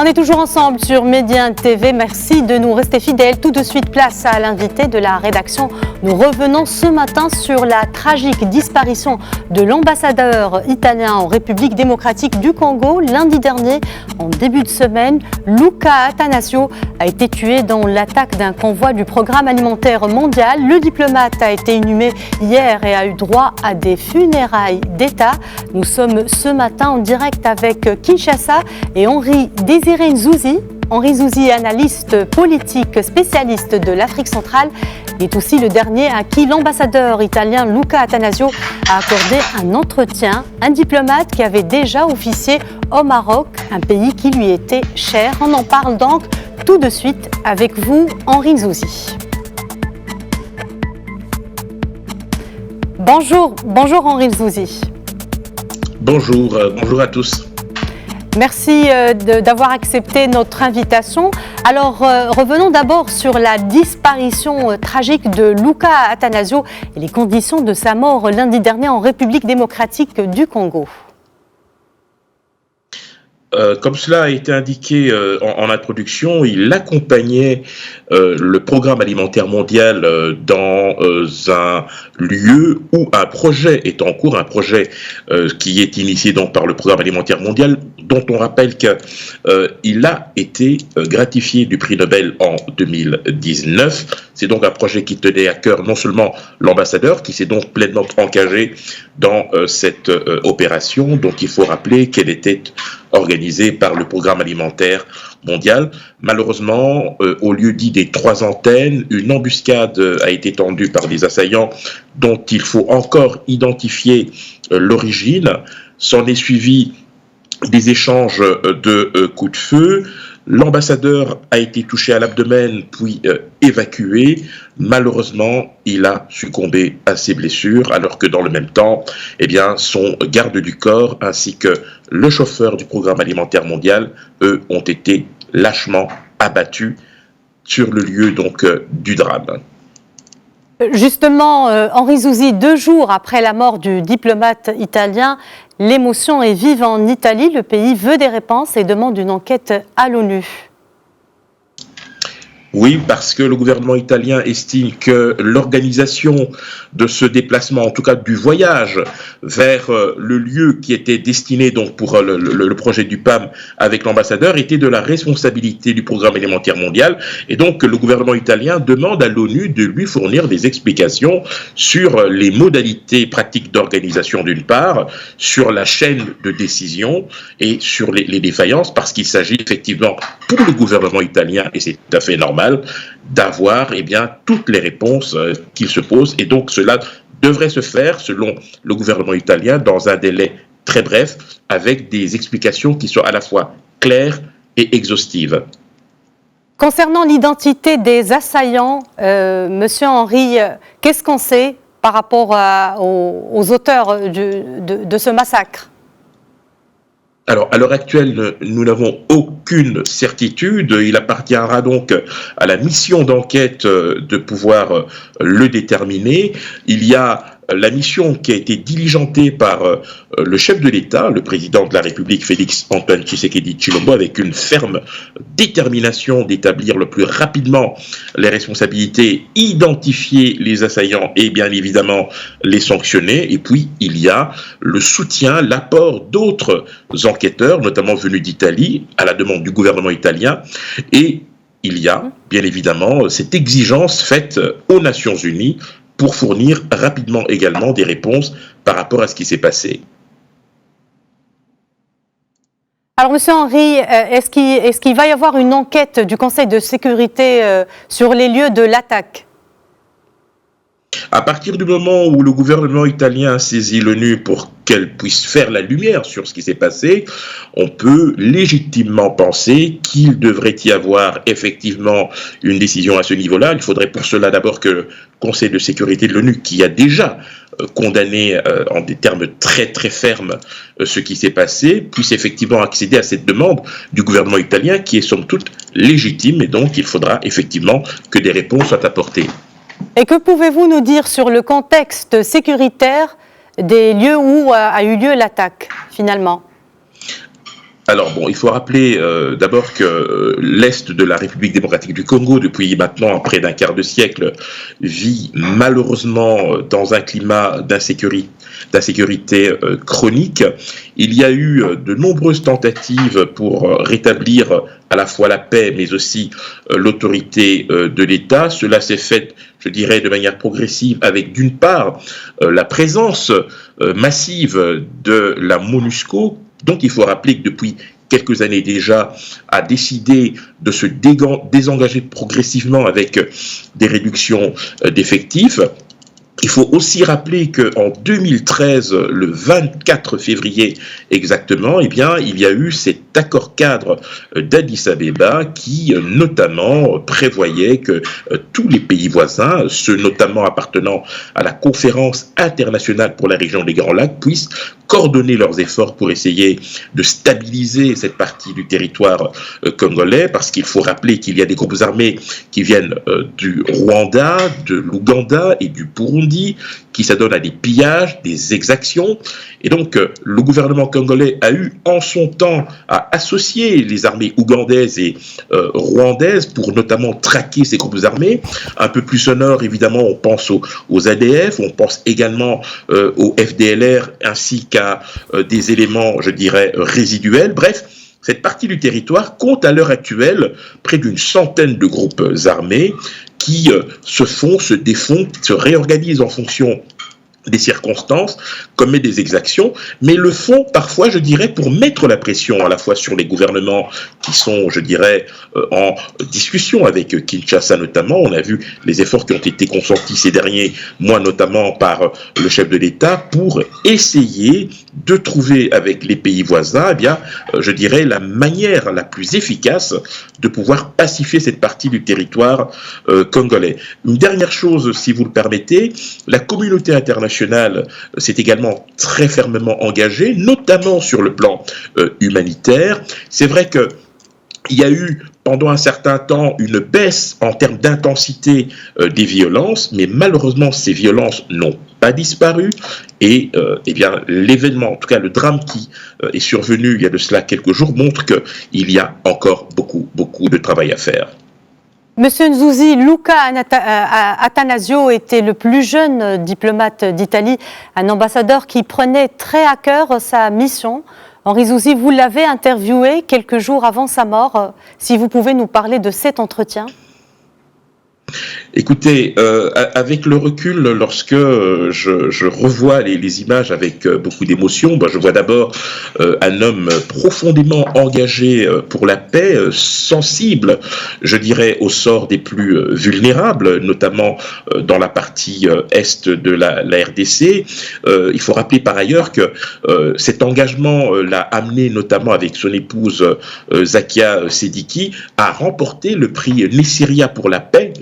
est toujours ensemble sur Média TV. Merci de nous rester fidèles. Tout de suite, place à l'invité de la rédaction. Nous revenons ce matin sur la tragique disparition de l'ambassadeur italien en République démocratique du Congo. Lundi dernier, en début de semaine, Luca Attanasio a été tué dans l'attaque d'un convoi du Programme alimentaire mondial. Le diplomate a été inhumé hier et a eu droit à des funérailles d'État. Nous sommes ce matin en direct avec Kinshasa et Henri Désiré Nzouzi. Henri Nzouzi, analyste politique spécialiste de l'Afrique centrale, est aussi le dernier à qui l'ambassadeur italien Luca Attanasio a accordé un entretien. Un diplomate qui avait déjà officié au Maroc, un pays qui lui était cher. On en parle donc tout de suite avec vous, Henri Nzouzi. Bonjour Henri Nzouzi. Bonjour à tous. Merci d'avoir accepté notre invitation. Alors, revenons d'abord sur la disparition tragique de Luca Attanasio et les conditions de sa mort lundi dernier en République démocratique du Congo. Comme cela a été indiqué en introduction, il accompagnait le Programme alimentaire mondial dans un lieu où un projet est en cours, un projet qui est initié donc par le Programme alimentaire mondial, dont on rappelle qu'il a été gratifié du prix Nobel en 2019. C'est donc un projet qui tenait à cœur non seulement l'ambassadeur, qui s'est donc pleinement engagé dans cette opération, dont il faut rappeler qu'elle était organisée par le Programme alimentaire mondial. Malheureusement, au lieu dit des 3 antennes, une embuscade a été tendue par des assaillants dont il faut encore identifier l'origine. S'en est suivi des échanges de coups de feu. L'ambassadeur a été touché à l'abdomen puis évacué. Malheureusement, il a succombé à ses blessures, alors que dans le même temps, son garde du corps ainsi que le chauffeur du Programme alimentaire mondial, eux, ont été lâchement abattus sur le lieu donc du drame. Justement, Henri Nzouzi, 2 jours après la mort du diplomate italien, l'émotion est vive en Italie. Le pays veut des réponses et demande une enquête à l'ONU. Oui, parce que le gouvernement italien estime que l'organisation de ce déplacement, en tout cas du voyage vers le lieu qui était destiné donc pour le projet du PAM avec l'ambassadeur, était de la responsabilité du Programme alimentaire mondial. Et donc le gouvernement italien demande à l'ONU de lui fournir des explications sur les modalités pratiques d'organisation d'une part, sur la chaîne de décision et sur les défaillances, parce qu'il s'agit effectivement pour le gouvernement italien, et c'est tout à fait normal, d'avoir toutes les réponses qu'il se pose. Et donc cela devrait se faire, selon le gouvernement italien, dans un délai très bref, avec des explications qui soient à la fois claires et exhaustives. Concernant l'identité des assaillants, Monsieur Henri, qu'est-ce qu'on sait par rapport aux auteurs de ce massacre ? Alors, à l'heure actuelle, nous n'avons aucune certitude. Il appartiendra donc à la mission d'enquête de pouvoir le déterminer. Il y a la mission qui a été diligentée par le chef de l'État, le président de la République, Félix-Antoine Tshisekedi Tshilombo, avec une ferme détermination d'établir le plus rapidement les responsabilités, identifier les assaillants et bien évidemment les sanctionner. Et puis, il y a le soutien, l'apport d'autres enquêteurs, notamment venus d'Italie, à la demande du gouvernement italien. Et il y a, bien évidemment, cette exigence faite aux Nations Unies pour fournir rapidement également des réponses par rapport à ce qui s'est passé. Alors, Monsieur Henri, est-ce qu'il va y avoir une enquête du Conseil de sécurité sur les lieux de l'attaque ? À partir du moment où le gouvernement italien a saisi l'ONU pour qu'elle puisse faire la lumière sur ce qui s'est passé, on peut légitimement penser qu'il devrait y avoir effectivement une décision à ce niveau-là. Il faudrait pour cela d'abord que le Conseil de sécurité de l'ONU, qui a déjà condamné en des termes très très fermes ce qui s'est passé, puisse effectivement accéder à cette demande du gouvernement italien qui est somme toute légitime, et donc il faudra effectivement que des réponses soient apportées. Et que pouvez-vous nous dire sur le contexte sécuritaire des lieux où a eu lieu l'attaque, finalement ? Alors bon, il faut rappeler d'abord que l'Est de la République démocratique du Congo, depuis maintenant près d'un quart de siècle, vit malheureusement dans un climat d'insécurité chronique. Il y a eu de nombreuses tentatives pour rétablir à la fois la paix, mais aussi l'autorité de l'État. Cela s'est fait, je dirais, de manière progressive avec, d'une part, la présence massive de la MONUSCO, dont il faut rappeler que depuis quelques années déjà, a décidé de se désengager progressivement avec des réductions d'effectifs. Il faut aussi rappeler qu'en 2013, le 24 février exactement, eh bien, il y a eu cet accord cadre d'Addis Abeba qui notamment prévoyait que tous les pays voisins, ceux notamment appartenant à la conférence internationale pour la région des Grands Lacs, puissent coordonner leurs efforts pour essayer de stabiliser cette partie du territoire congolais, parce qu'il faut rappeler qu'il y a des groupes armés qui viennent du Rwanda, de l'Ouganda et du Burundi, qui s'adonnent à des pillages, des exactions. Et donc, le gouvernement congolais a eu en son temps à associer les armées ougandaises et rwandaises pour notamment traquer ces groupes armés. Un peu plus au nord, évidemment, on pense aux ADF, on pense également aux FDLR, ainsi qu'à des éléments, je dirais, résiduels. Bref, cette partie du territoire compte à l'heure actuelle près d'une centaine de groupes armés qui se défont, se réorganisent en fonction des circonstances, commettent des exactions, mais le font parfois, je dirais, pour mettre la pression à la fois sur les gouvernements qui sont, je dirais, en discussion avec Kinshasa notamment. On a vu les efforts qui ont été consentis ces derniers mois, notamment par le chef de l'État, pour essayer de trouver avec les pays voisins, eh bien, je dirais, la manière la plus efficace de pouvoir pacifier cette partie du territoire congolais. Une dernière chose, si vous le permettez, la communauté internationale s'est également très fermement engagée, notamment sur le plan humanitaire. C'est vrai que il y a eu pendant un certain temps une baisse en termes d'intensité des violences, mais malheureusement ces violences n'ont pas disparu et eh bien l'événement, en tout cas le drame qui est survenu il y a de cela quelques jours, montre qu'il y a encore beaucoup de travail à faire. Monsieur Nzouzi, Luca Attanasio était le plus jeune diplomate d'Italie, un ambassadeur qui prenait très à cœur sa mission. Henri Nzouzi, vous l'avez interviewé quelques jours avant sa mort. Si vous pouvez nous parler de cet entretien. Écoutez, avec le recul, lorsque je revois les images avec beaucoup d'émotion, je vois d'abord un homme profondément engagé pour la paix, sensible, je dirais, au sort des plus vulnérables, notamment dans la partie est de la RDC. Il faut rappeler par ailleurs que cet engagement l'a amené, notamment avec son épouse Zakia Sediki, à remporter le prix Nessiria pour la paix,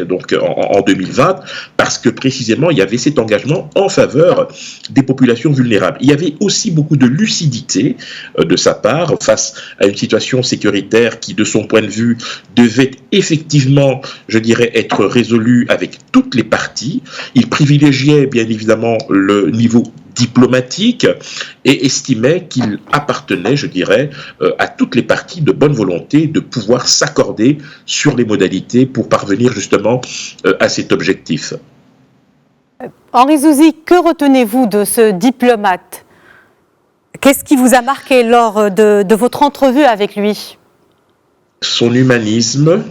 donc en 2020, parce que précisément il y avait cet engagement en faveur des populations vulnérables. Il y avait aussi beaucoup de lucidité de sa part face à une situation sécuritaire qui, de son point de vue, devait effectivement, je dirais, être résolue avec toutes les parties. Il privilégiait bien évidemment le niveau diplomatique et estimait qu'il appartenait, je dirais, à toutes les parties de bonne volonté de pouvoir s'accorder sur les modalités pour parvenir justement à cet objectif. Henri Nzouzi, que retenez-vous de ce diplomate? Qu'est-ce qui vous a marqué lors de votre entrevue avec lui? Son humanisme,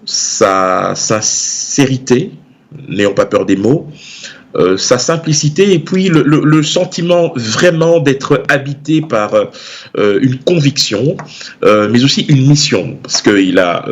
sa sincérité, n'ayons pas peur des mots, sa simplicité et puis le sentiment vraiment d'être habité par une conviction, mais aussi une mission, parce qu'il a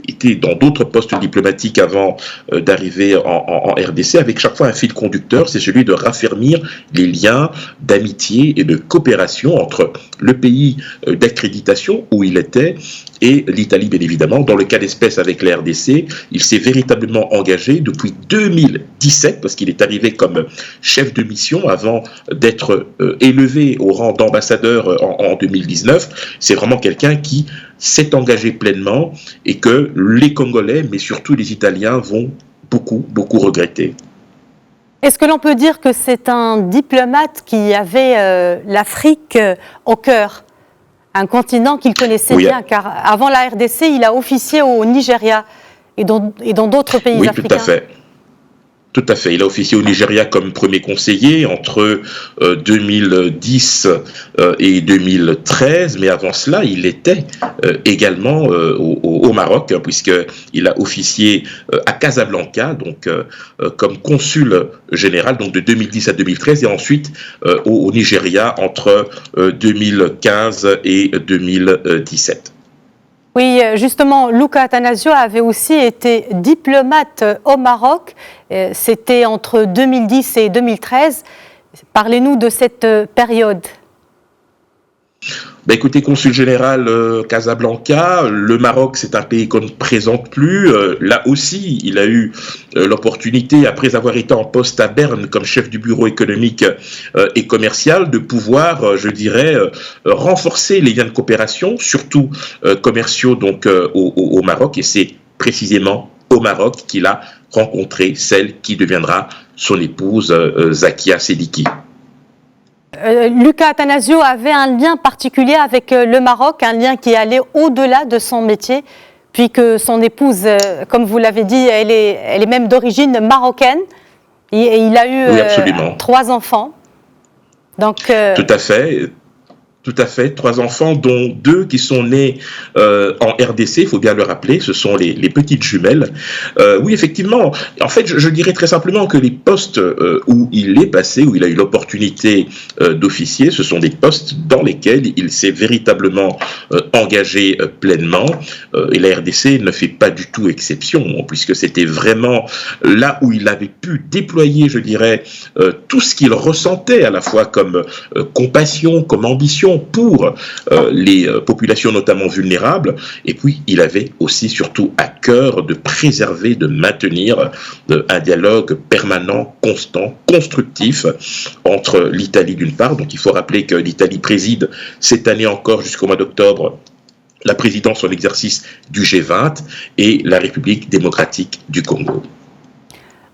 été dans d'autres postes diplomatiques avant d'arriver en RDC, avec chaque fois un fil conducteur, c'est celui de raffermir les liens d'amitié et de coopération entre le pays d'accréditation où il était et l'Italie, bien évidemment. Dans le cas d'espèce avec la RDC, il s'est véritablement engagé depuis 2017, parce qu'il est arrivé comme chef de mission avant d'être élevé au rang d'ambassadeur en 2019. C'est vraiment quelqu'un qui s'est engagé pleinement et que les Congolais, mais surtout les Italiens, vont beaucoup regretter. Est-ce que l'on peut dire que c'est un diplomate qui avait l'Afrique au cœur? Un continent qu'il connaissait bien, car avant la RDC, il a officié au Nigeria et dans d'autres pays africains. Oui, tout à fait. Tout à fait. Il a officié au Nigeria comme premier conseiller entre 2010 et 2013, mais avant cela, il était également au Maroc, puisqu'il a officié à Casablanca, donc comme consul général, donc de 2010 à 2013, et ensuite au Nigeria entre 2015 et 2017. Oui, justement, Luca Attanasio avait aussi été diplomate au Maroc. C'était entre 2010 et 2013. Parlez-nous de cette période. Écoutez, consul général Casablanca, le Maroc, c'est un pays qu'on ne présente plus. Là aussi, il a eu l'opportunité, après avoir été en poste à Berne comme chef du bureau économique et commercial, de pouvoir, je dirais, renforcer les liens de coopération, surtout commerciaux donc au Maroc. Et c'est précisément au Maroc qu'il a rencontré celle qui deviendra son épouse, Zakia Sediki. Luca Attanasio avait un lien particulier avec le Maroc, un lien qui allait au-delà de son métier, puis que son épouse, comme vous l'avez dit, elle est même d'origine marocaine, et il a eu 3 enfants. Donc, Tout à fait. Tout à fait, 3 enfants, dont 2 qui sont nés en RDC, il faut bien le rappeler, ce sont les petites jumelles. Oui, effectivement, en fait, je dirais très simplement que les postes où il est passé, où il a eu l'opportunité d'officier, ce sont des postes dans lesquels il s'est véritablement engagé pleinement. Et la RDC ne fait pas du tout exception, puisque c'était vraiment là où il avait pu déployer, je dirais, tout ce qu'il ressentait à la fois comme compassion, comme ambition, pour les populations notamment vulnérables, et puis il avait aussi surtout à cœur de préserver, de maintenir un dialogue permanent, constant, constructif entre l'Italie d'une part, donc il faut rappeler que l'Italie préside cette année encore jusqu'au mois d'octobre la présidence en exercice du G20, et la République démocratique du Congo.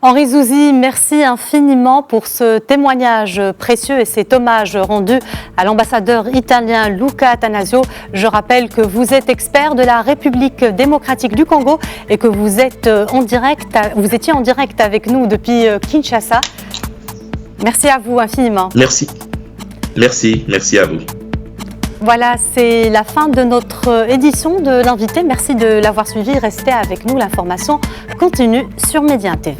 Henri Zouzi, merci infiniment pour ce témoignage précieux et cet hommage rendu à l'ambassadeur italien Luca Attanasio. Je rappelle que vous êtes expert de la République démocratique du Congo et que vous étiez en direct avec nous depuis Kinshasa. Merci à vous infiniment. Merci à vous. Voilà, c'est la fin de notre édition de l'invité. Merci de l'avoir suivi. Restez avec nous, l'information continue sur Média TV.